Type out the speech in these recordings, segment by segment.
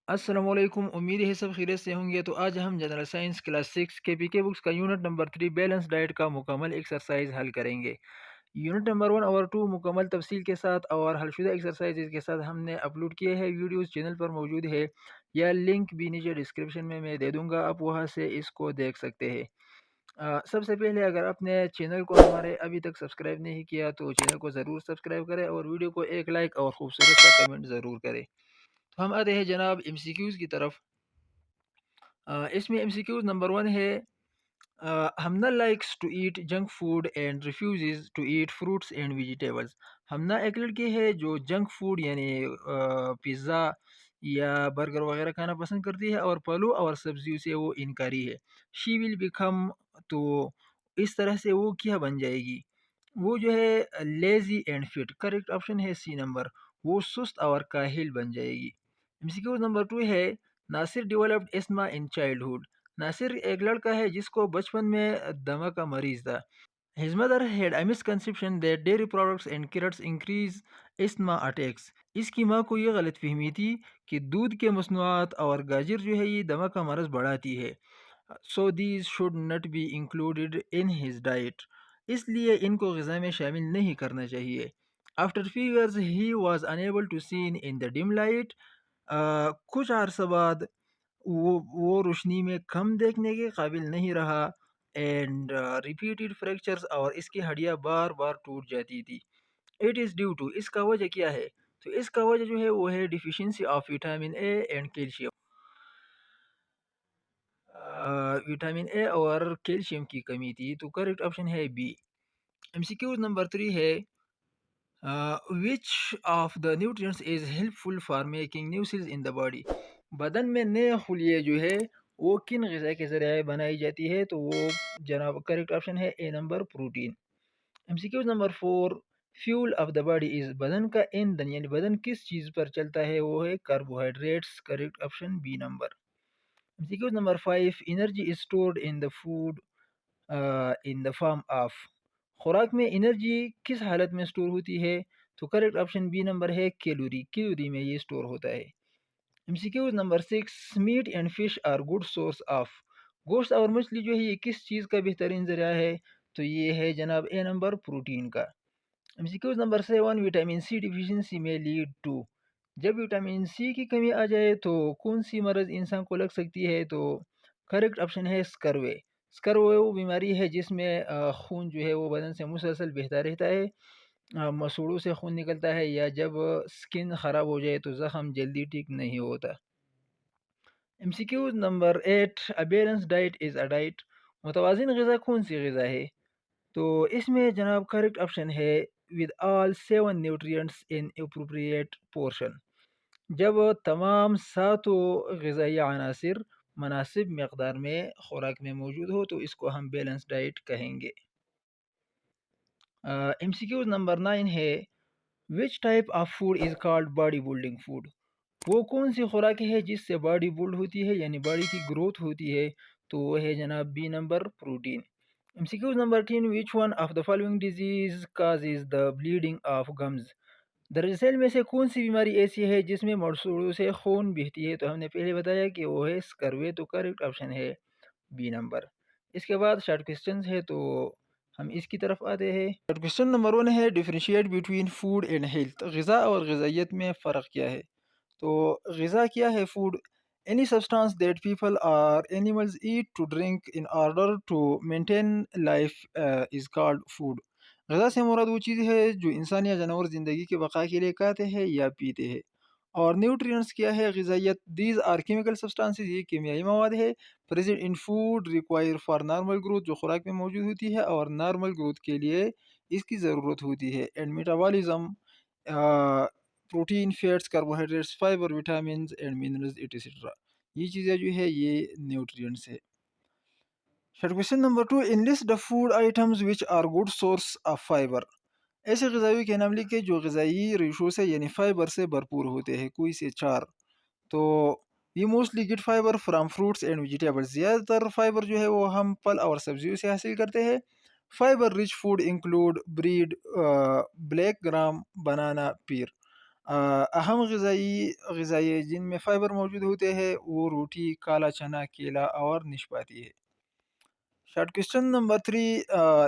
السلام علیکم، امید ہے سب خیریت سے ہوں گے۔ تو آج ہم جنرل سائنس کلاس 6 کے پی کے بکس کا یونٹ نمبر 3 بیلنس ڈائٹ کا مکمل ایکسرسائز حل کریں گے۔ یونٹ نمبر 1 اور 2 مکمل تفصیل کے ساتھ اور حل شدہ ایکسرسائز کے ساتھ ہم نے اپلوڈ کیے ہیں، ویڈیوز چینل پر موجود ہے یا لنک بھی نیچے ڈسکرپشن میں دے دوں گا، آپ وہاں سے اس کو دیکھ سکتے ہیں۔ سب سے پہلے اگر آپ نے چینل کو ہمارے ابھی تک سبسکرائب نہیں کیا تو چینل کو ضرور سبسکرائب کریں اور ویڈیو کو ایک لائک اور خوبصورت سا کمنٹ ضرور کریں۔ تو ہم آتے ہیں جناب ایم سی کیوز کی طرف۔ اس میں ایم سی کیوز نمبر 1 ہے، Hamna likes to eat junk food and refuses to eat fruits and vegetables. Hamna ایک لڑکی ہے جو جنک فوڈ یعنی پیزا یا برگر وغیرہ کھانا پسند کرتی ہے اور پھلوں اور سبزیوں سے وہ انکاری ہے۔ شی ول بیکم، تو اس طرح سے وہ کیا بن جائے گی؟ وہ جو ہے lazy and fit. Correct option ہے سی نمبر، وہ سست اور کاہل بن جائے گی۔ ایم سی کیو نمبر 2 ہے، ناصر ڈیولپڈ اسما ان چائلڈہڈ۔ ناصر ایک لڑکا ہے جس کو بچپن میں دمہ کا مریض تھا۔ His mother had a misconception that dairy products and carrots increase asthma attacks۔ اس کی ماں کو یہ غلط فہمی تھی کہ دودھ کے مصنوعات اور گاجر جو ہے یہ دمہ کا مرض بڑھاتی ہے۔ So these should not be included in his diet۔ اس لیے ان کو غذا میں شامل نہیں کرنا چاہیے۔ After few years he was unable to see in the dim light۔ کچھ عرصہ بعد وہ روشنی میں کم دیکھنے کے قابل نہیں رہا۔ اینڈ ریپیٹڈ فریکچرز، اور اس کی ہڈیاں بار بار ٹوٹ جاتی تھی۔ اٹ از ڈیو ٹو، اس کا وجہ کیا ہے؟ تو اس کا وجہ جو ہے وہ ہے deficiency of vitamin A and calcium. Vitamin A اور کیلشیم کی کمی تھی، تو کریکٹ آپشن ہے B. M C Q number 3 ہے، which of the nutrients is helpful for making new cells in the body. بدن میں نئے خلیے جو ہے وہ کن غذا کے ذریعے بنائی جاتی ہے؟ تو وہ جناب کریکٹ آپشن ہے A number, protein. M C Q number 4، fuel of the body is, بدن کا ایندھن یعنی بدن کس چیز پر چلتا ہے؟ وہ ہے carbohydrates. Correct option B number. M C Q number 5، energy is stored in the food in the form of. خوراک میں انرجی کس حالت میں اسٹور ہوتی ہے؟ تو کریکٹ آپشن بی نمبر ہے کیلوری، کیلوری میں یہ اسٹور ہوتا ہے۔ M C Q number 6، meat and fish are good source of. گوشت اور مچھلی جو ہے یہ کس چیز کا بہترین ذریعہ ہے؟ تو یہ ہے جناب اے نمبر، پروٹین کا۔ M C Q number 7، vitamin C deficiency میں لیڈ ٹو۔ جب وٹامن سی کی کمی آ جائے تو کون سی مرض انسان کو لگ سکتی ہے؟ تو کریکٹ آپشن ہے اسکروے۔ اسکروے وہ بیماری ہے جس میں خون جو ہے وہ بدن سے مسلسل بہتا رہتا ہے، مسوڑوں سے خون نکلتا ہے، یا جب سکن خراب ہو جائے تو زخم جلدی ٹھیک نہیں ہوتا۔ M C Q number 8، a balance diet is a diet. متوازن غذا کون سی غذا ہے؟ تو اس میں جناب کریکٹ آپشن ہے with all 7 nutrients in appropriate portion. جب تمام 7 غذائی عناصر مناسب مقدار میں خوراک میں موجود ہو تو اس کو ہم بیلنس ڈائٹ کہیں گے۔ ایم سی کیو نمبر 9 ہے، which type of food is called body building food. وہ کون سی خوراک ہے جس سے باڈی بلڈ ہوتی ہے یعنی باڈی کی گروتھ ہوتی ہے؟ تو وہ ہے جناب B number, protein. M C Q number 10، which one of the following disease causes the bleeding of gums. درج ذیل میں سے کون سی بیماری ایسی ہے جس میں مرسوڑوں سے خون بہتی ہے؟ تو ہم نے پہلے بتایا کہ وہ ہے اسکروے، تو کریکٹ آپشن ہے بی نمبر۔ اس کے بعد شارٹ کوسچنز ہے تو ہم اس کی طرف آتے ہیں۔ شارٹ کوسچن نمبر 1 ہے، differentiate between food and health. غذا اور غذائیت میں فرق کیا ہے؟ تو غذا کیا ہے؟ Food, any substance that people or animals eat to drink in order to maintain life is called food۔ غذا سے مراد وہ چیز ہے جو انسان یا جانور زندگی کے بقا کے لیے کھاتے ہیں یا پیتے ہیں۔ اور نیوٹرینٹس کیا ہے؟ غذائیت، دیز آر کیمیکل سبسٹانسز، یہ کیمیائی مواد ہے، present in food require for normal growth, جو خوراک میں موجود ہوتی ہے اور نارمل گروتھ کے لیے اس کی ضرورت ہوتی ہے۔ And metabolism, protein, fats, carbohydrates, fibre, vitamins and minerals etcetera, یہ چیزیں جو ہے یہ نیوٹرینٹس ہے۔ Short question number 2، enlist the food items which are good source of fibre. ایسے غذائیوں کے نام لکھے جو غذائی ریشوں سے یعنی فائبر سے بھرپور ہوتے ہیں، کوئی سے 4۔ تو یہ mostly get fibre from fruits and vegetables. زیادہ تر فائبر جو ہے وہ ہم پھل اور سبزیوں سے حاصل کرتے ہیں۔ Fibre rich food include bread, black gram, banana, pear. اہم غذائی جن میں فائبر موجود ہوتے ہیں وہ روٹی، کالا چنا، کیلا اور نشپاتی ہے۔ Short question number 3،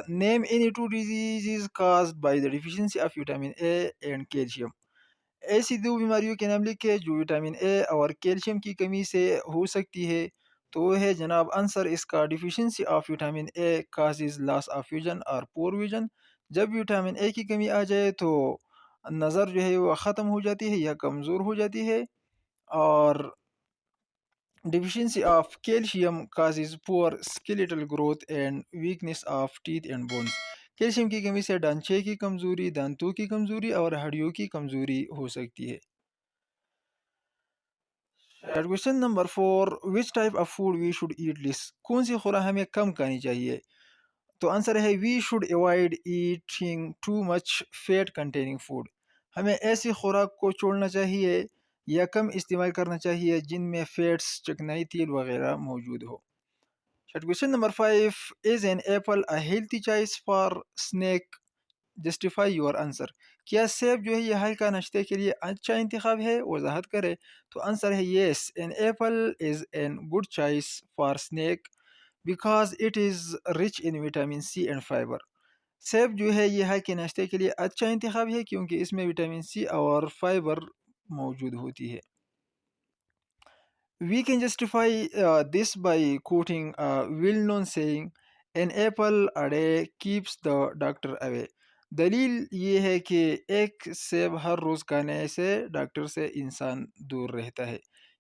name any two diseases caused by the deficiency of vitamin A and calcium. ایسی دو بیماریوں کے نام لکھے جو وٹامن اے اور کیلشیم کی کمی سے ہو سکتی ہے، تو وہ ہے جناب آنسر اس کا deficiency of vitamin A causes loss of vision اور پور ویژن۔ جب وٹامن اے کی کمی آ جائے تو نظر جو ہے وہ ختم ہو جاتی ہے یا کمزور ہو جاتی ہے، اور ڈیفیشنسی آف کیلشیم کازز پور skeletal growth and weakness of teeth and bones. Calcium کی کمی سے ڈانچے کی کمزوری، دانتوں کی کمزوری اور ہڈیوں کی کمزوری ہو سکتی ہے۔ Question number 4، which type of food we should eat less? کون سی خوراک ہمیں کم کھانی چاہیے؟ تو آنسر ہے we should avoid eating too much fat containing food. ہمیں ایسی خوراک کو چھوڑنا چاہیے یا کم استعمال کرنا چاہیے جن میں فیٹس، چکنائی تیل وغیرہ موجود ہو۔ Question number 5، is an apple a healthy choice for snack? Justify your answer. کیا سیب جو ہے یہ ہلکا ناشتے کے لیے اچھا انتخاب ہے؟ وضاحت کرے۔ تو آنسر ہے yes, an apple is an good choice for snack because it is rich in vitamin C and fibre. سیب جو ہے یہ ہلکے ناشتے کے لیے اچھا انتخاب ہے کیونکہ اس میں وٹامن سی اور فائبر موجود ہوتی ہے۔ We can justify this by quoting a well-known saying, "An apple a day keeps the doctor away." دلیل یہ ہے کہ ایک سیب ہر روز کھانے سے ڈاکٹر سے انسان دور رہتا ہے،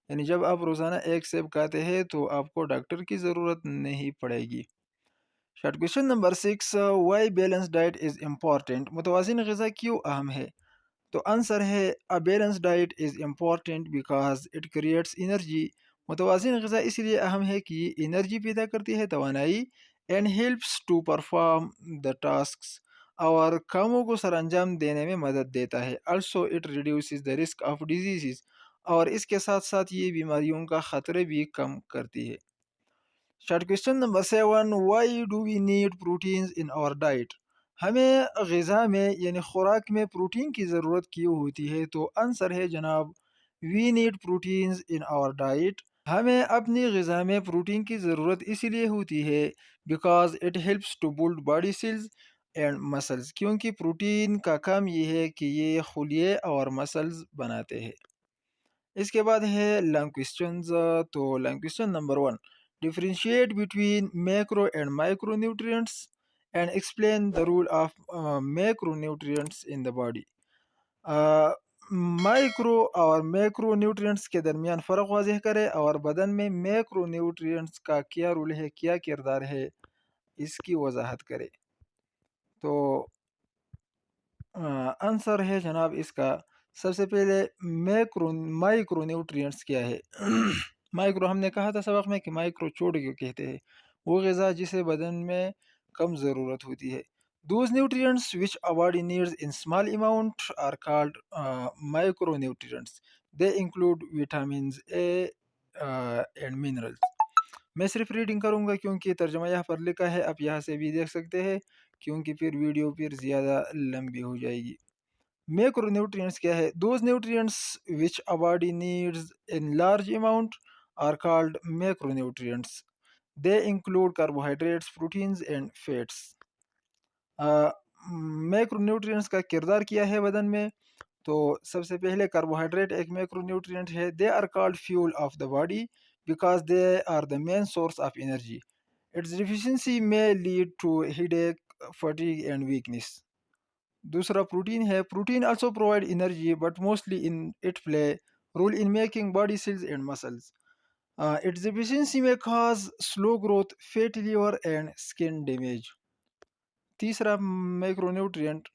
یعنی جب آپ روزانہ ایک سیب کھاتے ہیں تو آپ کو ڈاکٹر کی ضرورت نہیں پڑے گی۔ Short question number 6، why balance diet is important? متوازن غذا کیوں اہم ہے؟ تو آنسر ہے a balance diet is important because it creates energy. متوازن غذا اس لیے اہم ہے کہ یہ انرجی پیدا کرتی ہے، توانائی، and helps to perform the tasks, اور کاموں کو سر انجام دینے میں مدد دیتا ہے۔ Also it reduces the risk of diseases, اور اس کے ساتھ ساتھ یہ بیماریوں کا خطرے بھی کم کرتی ہے۔ Short question number 7، why do we need proteins in our diet? ہمیں غذا میں یعنی خوراک میں پروٹین کی ضرورت کیوں ہوتی ہے؟ تو آنسر ہے جناب we need proteins in our diet. ہمیں اپنی غذا میں پروٹین کی ضرورت اسی لیے ہوتی ہے because it helps to build body cells and muscles, کیونکہ پروٹین کا کام یہ ہے کہ یہ خلیے اور مسلز بناتے ہیں۔ اس کے بعد ہے لانگ کوشچنز۔ تو long question number 1، differentiate between macro and micro nutrients and explain the role of macro nutrients in the body. Micro اور میکرو نیوٹرینٹس کے درمیان فرق واضح کرے اور بدن میں میکرو نیوٹرینٹس کا کیا رول ہے، کیا کردار ہے، اس کی وضاحت کرے۔ تو آنسر ہے جناب اس کا سب سے پہلے مائکرو نیوٹرینٹس کیا ہے؟ مائکرو ہم نے کہا تھا سبق میں کہ مائکرو چھوٹے کیوں کہتے ہیں، وہ غذا جسے بدن میں کم ضرورت ہوتی ہے۔ Those nutrients which a body needs in small amount are called micronutrients. They include vitamins A and minerals. میں صرف ریڈنگ کروں گا کیونکہ ترجمہ یہاں پر لکھا ہے، آپ یہاں سے بھی دیکھ سکتے ہیں کیونکہ پھر ویڈیو پھر زیادہ لمبی ہو جائے گی۔ میکرو نیوٹرینٹس کیا ہے؟ Those nutrients which a body needs in large amount are called macronutrients. They include carbohydrates, proteins and fats. Macro nutrients کا کردار کیا ہے بدن میں؟ تو سب سے پہلے کاربوہائیڈریٹ ایک میکرو نیوٹرینٹ ہے۔ They are called fuel of the body because they are the main source of energy. Its deficiency میں lead to headache, fatigue and weakness. دوسرا پروٹین ہے۔ Protein also provide energy but mostly it play role in making body cells and muscles. Its deficiency میں cause slow growth, fatty liver and skin damage. تیسرا macro nutrient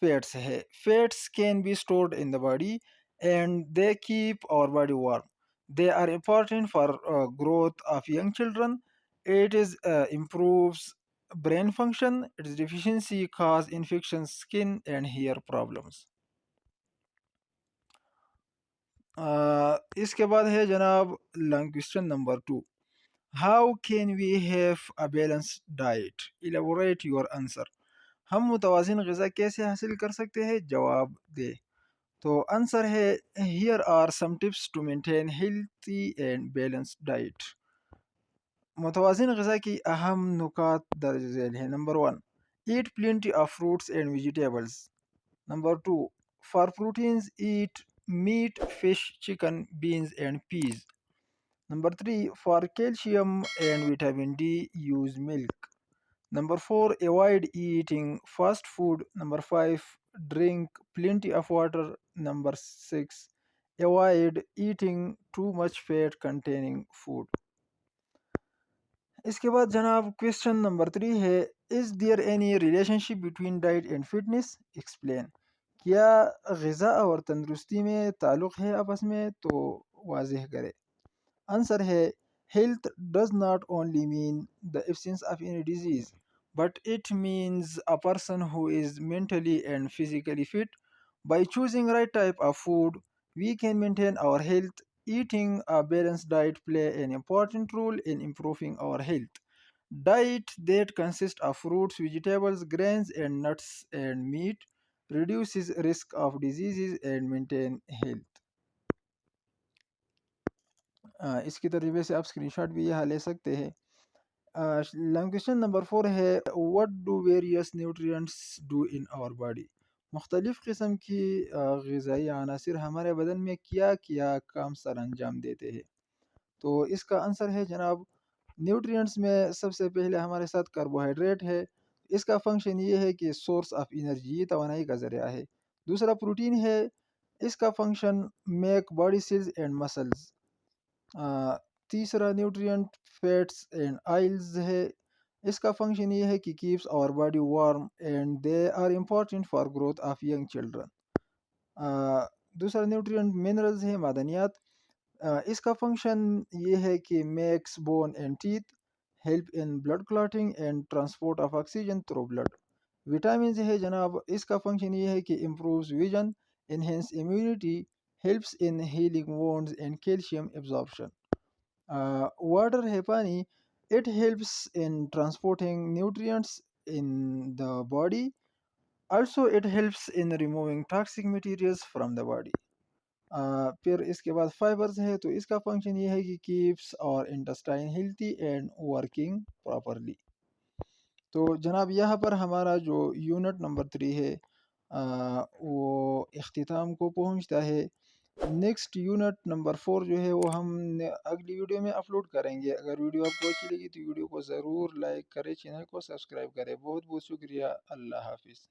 fats ہے۔ Fats can be stored in the body and they keep our body warm. They are important for growth of young children. It is improves brain function. Its deficiency cause infection, skin and hair problems. اس کے بعد ہے جناب long question number 2، how can we have a balanced diet? Elaborate your answer. ہم متوازن غذا کیسے حاصل کر سکتے ہیں؟ جواب دے۔ تو آنسر ہے here are some tips to maintain healthy and balance diet. متوازن غذا کی اہم نکات درج ذیل ہیں. Number 1، eat plenty of fruits and vegetables. Number 2، for proteins eat meat fish chicken beans and peas. Number 3، for calcium and vitamin D use milk. Number 4, avoid eating fast food. Number 5, drink plenty of water. Number 6, avoid eating too much fat containing food. اس کے بعد جناب question number 3 ہے is there any relation ship between diet and fitness explain. کیا غذا اور تندرستی میں تعلق ہے آپس میں؟ تو واضح کرے. آنسر ہے health does not only mean the absence of any disease, but it means a person who is mentally and physically fit. By choosing right type of food, we can maintain our health. Eating a balanced diet play an important role in improving our health. Diet that consists of fruits, vegetables, grains, and nuts and meat reduces risk of diseases and maintain health. اس کی ترجمے سے آپ screen shot بھی یہاں لے سکتے ہیں. Question number 4 ہے what do various nutrients do in our body. مختلف قسم کی غذائی عناصر ہمارے بدن میں کیا کیا کام سر انجام دیتے ہیں؟ تو اس کا آنسر ہے جناب نیوٹرینٹس میں سب سے پہلے ہمارے ساتھ کاربوہائیڈریٹ ہے. اس کا فنکشن یہ ہے کہ سورس آف انرجی، یہ توانائی کا ذریعہ ہے. دوسرا پروٹین ہے، اس کا function make body cells and muscles. تیسرا نیوٹرینٹ فیٹس اینڈ آئلز ہے، اس کا فنکشن یہ ہے کہ keeps our body warm and they are important for growth of young children. دوسرا نیوٹرینٹ منرلز ہے، معدنیات. اس کا فنکشن یہ ہے کہ makes bone and teeth, help in blood clotting and transport of oxygen through blood. Vitamins ہے جناب، اس کا فنکشن یہ ہے کہ improves vision, enhance immunity, helps in healing wounds and calcium absorption. Water ہے پانی، it helps in transporting nutrients in the body. Also it helps in removing toxic materials from the body. پھر اس کے بعد fibres ہے، تو اس کا function یہ ہے کہ کیپس اور intestine healthy and working properly. تو جناب یہاں پر ہمارا جو یونٹ نمبر 3 ہے وہ اختتام کو پہنچتا ہے. نیکسٹ یونٹ نمبر 4 جو ہے وہ ہم اگلی ویڈیو میں اپلوڈ کریں گے. اگر ویڈیو آپ کو اچھی لگی تو ویڈیو کو ضرور لائک کریں، چینل کو سبسکرائب کریں. بہت بہت شکریہ. اللہ حافظ.